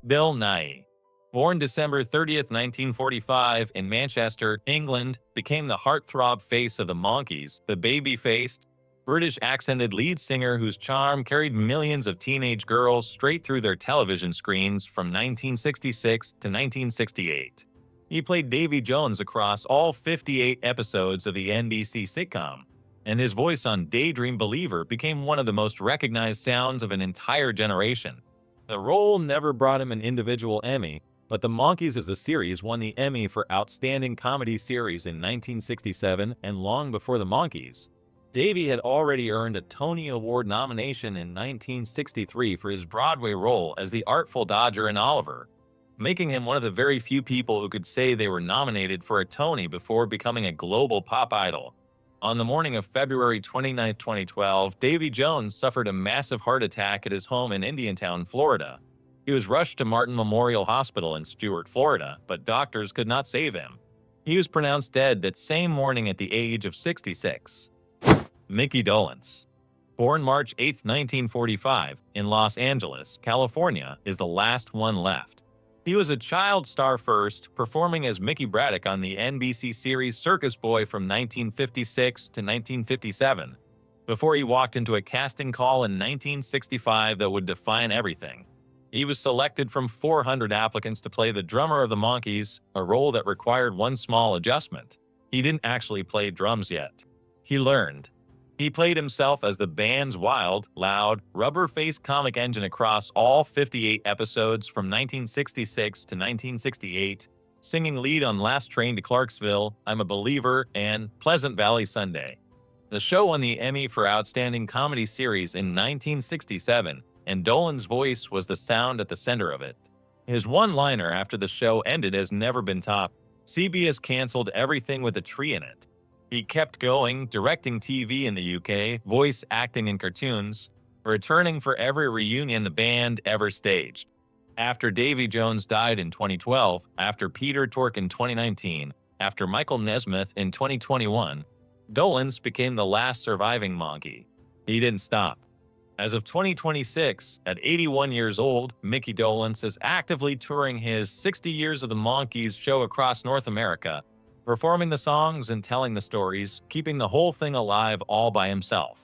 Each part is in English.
Bill Nighy, born December 30th, 1945 in Manchester, England, became the heartthrob face of the Monkees, the baby-faced, British-accented lead singer whose charm carried millions of teenage girls straight through their television screens from 1966 to 1968. He played Davy Jones across all 58 episodes of the NBC sitcom, and his voice on Daydream Believer became one of the most recognized sounds of an entire generation. The role never brought him an individual Emmy, but The Monkees as a series won the Emmy for Outstanding Comedy Series in 1967 and long before The Monkees. Davy had already earned a Tony Award nomination in 1963 for his Broadway role as the Artful Dodger in Oliver, making him one of the very few people who could say they were nominated for a Tony before becoming a global pop idol. On the morning of February 29, 2012, Davy Jones suffered a massive heart attack at his home in Indiantown, Florida. He was rushed to Martin Memorial Hospital in Stuart, Florida, but doctors could not save him. He was pronounced dead that same morning at the age of 66. Micky Dolenz, born March 8, 1945, in Los Angeles, California, is the last one left. He was a child star first, performing as Mickey Braddock on the NBC series Circus Boy from 1956 to 1957, before he walked into a casting call in 1965 that would define everything. He was selected from 400 applicants to play the drummer of the Monkees, a role that required one small adjustment. He didn't actually play drums yet. He learned. He played himself as the band's wild, loud, rubber-faced comic engine across all 58 episodes from 1966 to 1968, singing lead on Last Train to Clarksville, I'm a Believer, and Pleasant Valley Sunday. The show won the Emmy for Outstanding Comedy Series in 1967, and Dolen's voice was the sound at the center of it. His one-liner after the show ended has never been topped. CBS canceled everything with a tree in it. He kept going, directing TV in the UK, voice acting in cartoons, returning for every reunion the band ever staged. After Davy Jones died in 2012, after Peter Tork in 2019, after Michael Nesmith in 2021, Dolenz became the last surviving Monkee. He didn't stop. As of 2026, at 81 years old, Micky Dolenz is actively touring his 60 Years of the Monkees show across North America, performing the songs and telling the stories, keeping the whole thing alive all by himself.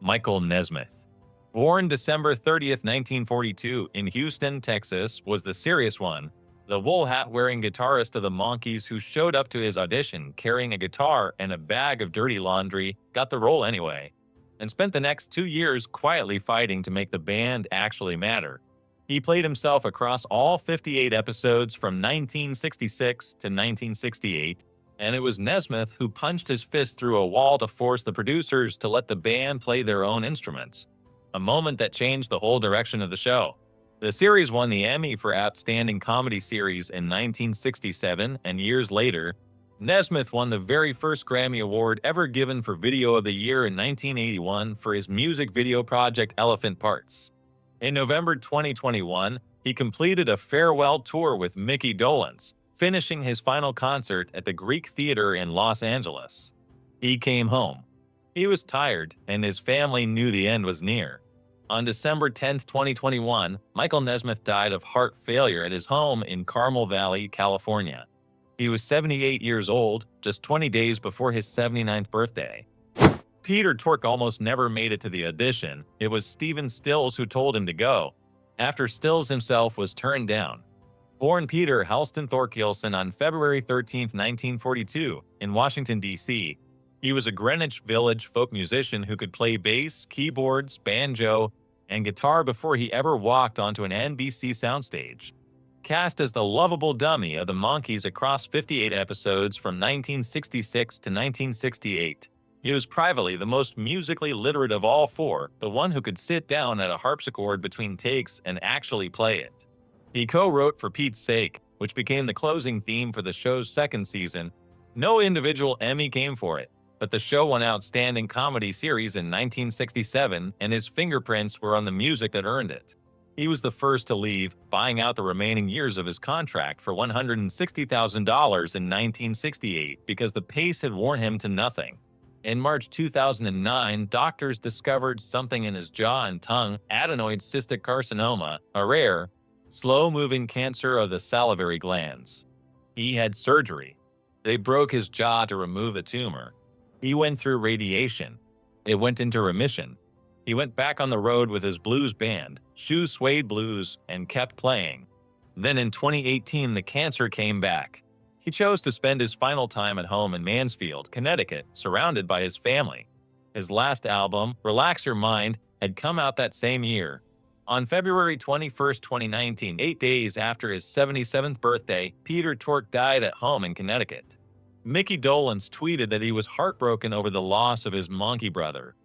Michael Nesmith, born December 30th, 1942 in Houston, Texas, was the serious one, the wool hat-wearing guitarist of the Monkees who showed up to his audition carrying a guitar and a bag of dirty laundry, got the role anyway, and spent the next 2 years quietly fighting to make the band actually matter. He played himself across all 58 episodes from 1966 to 1968, and it was Nesmith who punched his fist through a wall to force the producers to let the band play their own instruments, a moment that changed the whole direction of the show. The series won the Emmy for Outstanding Comedy Series in 1967, and years later, Nesmith won the very first Grammy Award ever given for Video of the Year in 1981 for his music video project Elephant Parts. In November 2021, he completed a farewell tour with Micky Dolenz, finishing his final concert at the Greek Theater in Los Angeles. He came home. He was tired, and his family knew the end was near. On December 10, 2021, Michael Nesmith died of heart failure at his home in Carmel Valley, California. He was 78 years old, just 20 days before his 79th birthday. Peter Tork almost never made it to the audition. It was Stephen Stills who told him to go, after Stills himself was turned down. Born Peter Halston Thorkildsen on February 13, 1942, in Washington, D.C., he was a Greenwich Village folk musician who could play bass, keyboards, banjo, and guitar before he ever walked onto an NBC soundstage. Cast as the lovable dummy of the Monkees across 58 episodes from 1966 to 1968, he was privately the most musically literate of all four, the one who could sit down at a harpsichord between takes and actually play it. He co-wrote For Pete's Sake, which became the closing theme for the show's second season. No individual Emmy came for it, but the show won Outstanding Comedy Series in 1967, and his fingerprints were on the music that earned it. He was the first to leave, buying out the remaining years of his contract for $160,000 in 1968 because the pace had worn him to nothing. In March 2009, doctors discovered something in his jaw and tongue, adenoid cystic carcinoma, a rare, slow-moving cancer of the salivary glands. He had surgery. They broke his jaw to remove the tumor. He went through radiation. It went into remission. He went back on the road with his blues band, Shoe Suede Blues, and kept playing. Then in 2018, the cancer came back. He chose to spend his final time at home in Mansfield, Connecticut, surrounded by his family. His last album, Relax Your Mind, had come out that same year. On February 21, 2019, 8 days after his 77th birthday, Peter Tork died at home in Connecticut. Micky Dolenz tweeted that he was heartbroken over the loss of his Monkee brother.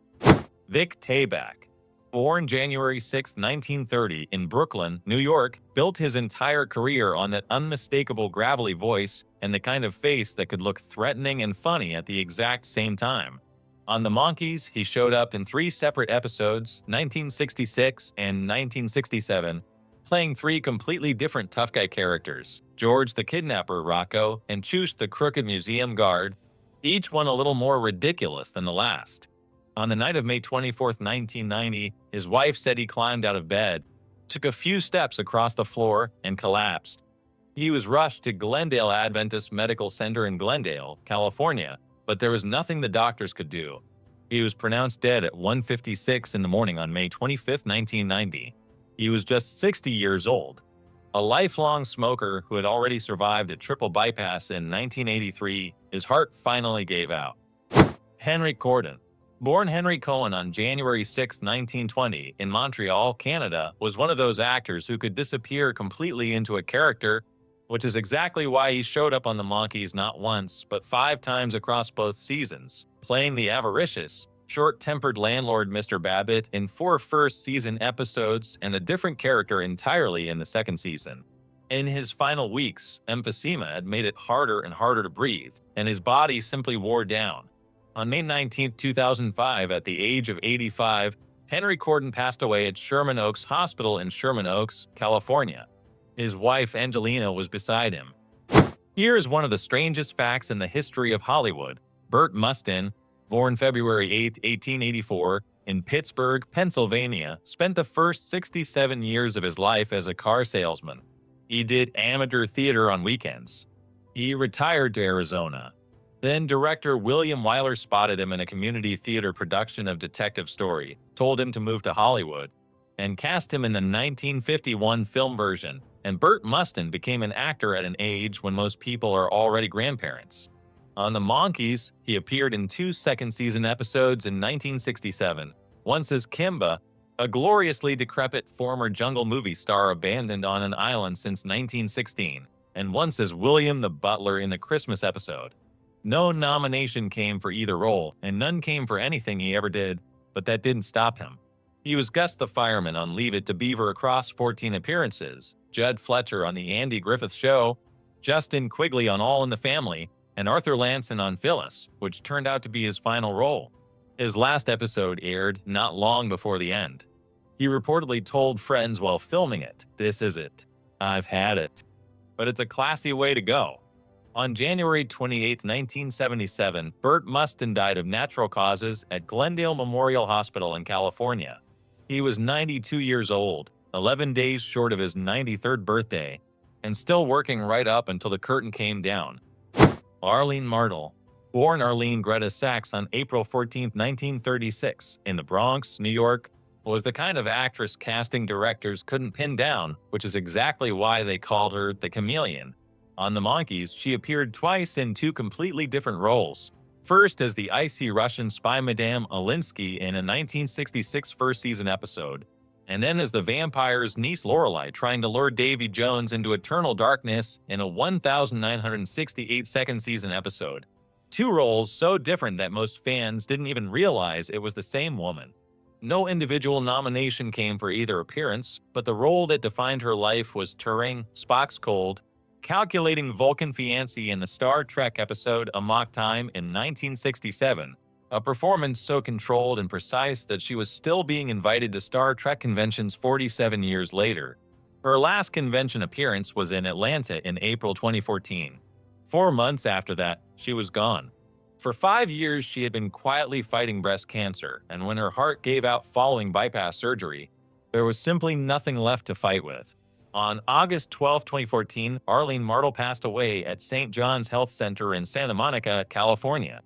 Vic Tayback, born January 6, 1930 in Brooklyn, New York, built his entire career on that unmistakable gravelly voice and the kind of face that could look threatening and funny at the exact same time. On the Monkees, he showed up in 3 separate episodes, 1966 and 1967, playing 3 completely different tough guy characters, George the Kidnapper Rocco and Choosh the Crooked Museum Guard, each one a little more ridiculous than the last. On the night of May 24, 1990, his wife said he climbed out of bed, took a few steps across the floor, and collapsed. He was rushed to Glendale Adventist Medical Center in Glendale, California, but there was nothing the doctors could do. He was pronounced dead at 1:56 in the morning on May 25, 1990. He was just 60 years old. A lifelong smoker who had already survived a triple bypass in 1983, his heart finally gave out. Henry Corden, born Henry Cohen on January 6, 1920, in Montreal, Canada, was one of those actors who could disappear completely into a character, which is exactly why he showed up on the Monkees not once, but 5 times across both seasons, playing the avaricious, short-tempered landlord Mr. Babbitt in 4 first-season episodes and a different character entirely in the second season. In his final weeks, emphysema had made it harder and harder to breathe, and his body simply wore down. On May 19, 2005, at the age of 85, Henry Corden passed away at Sherman Oaks Hospital in Sherman Oaks, California. His wife, Angelina, was beside him. Here is one of the strangest facts in the history of Hollywood. Bert Mustin, born February 8, 1884, in Pittsburgh, Pennsylvania, spent the first 67 years of his life as a car salesman. He did amateur theater on weekends. He retired to Arizona. Then director William Wyler spotted him in a community theater production of Detective Story, told him to move to Hollywood, and cast him in the 1951 film version, and Bert Mustin became an actor at an age when most people are already grandparents. On the Monkees, he appeared in 2 second-season episodes in 1967, once as Kimba, a gloriously decrepit former jungle movie star abandoned on an island since 1916, and once as William the Butler in the Christmas episode. No nomination came for either role, and none came for anything he ever did, but that didn't stop him. He was Gus the Fireman on Leave It to Beaver across 14 appearances, Judd Fletcher on The Andy Griffith Show, Justin Quigley on All in the Family, and Arthur Lanson on Phyllis, which turned out to be his final role. His last episode aired not long before the end. He reportedly told friends while filming it, "This is it. I've had it." But it's a classy way to go. On January 28, 1977, Bert Mustin died of natural causes at Glendale Memorial Hospital in California. He was 92 years old, 11 days short of his 93rd birthday, and still working right up until the curtain came down. Arlene Martel, born Arlene Greta Sachs on April 14, 1936, in the Bronx, New York, was the kind of actress casting directors couldn't pin down, which is exactly why they called her the Chameleon. On the Monkees, she appeared twice in 2 completely different roles. First as the icy Russian spy Madame Alinsky in a 1966 first-season episode, and then as the vampire's niece Lorelei trying to lure Davy Jones into eternal darkness in a 1,968 second-season episode. 2 roles so different that most fans didn't even realize it was the same woman. No individual nomination came for either appearance, but the role that defined her life was Turing, Spock's Cold, calculating Vulcan fiancé in the Star Trek episode Amok Time in 1967, a performance so controlled and precise that she was still being invited to Star Trek conventions 47 years later. Her last convention appearance was in Atlanta in April 2014. 4 months after that, she was gone. For 5 years, she had been quietly fighting breast cancer, and when her heart gave out following bypass surgery, there was simply nothing left to fight with. On August 12, 2014, Arlene Martel passed away at St. John's Health Center in Santa Monica, California.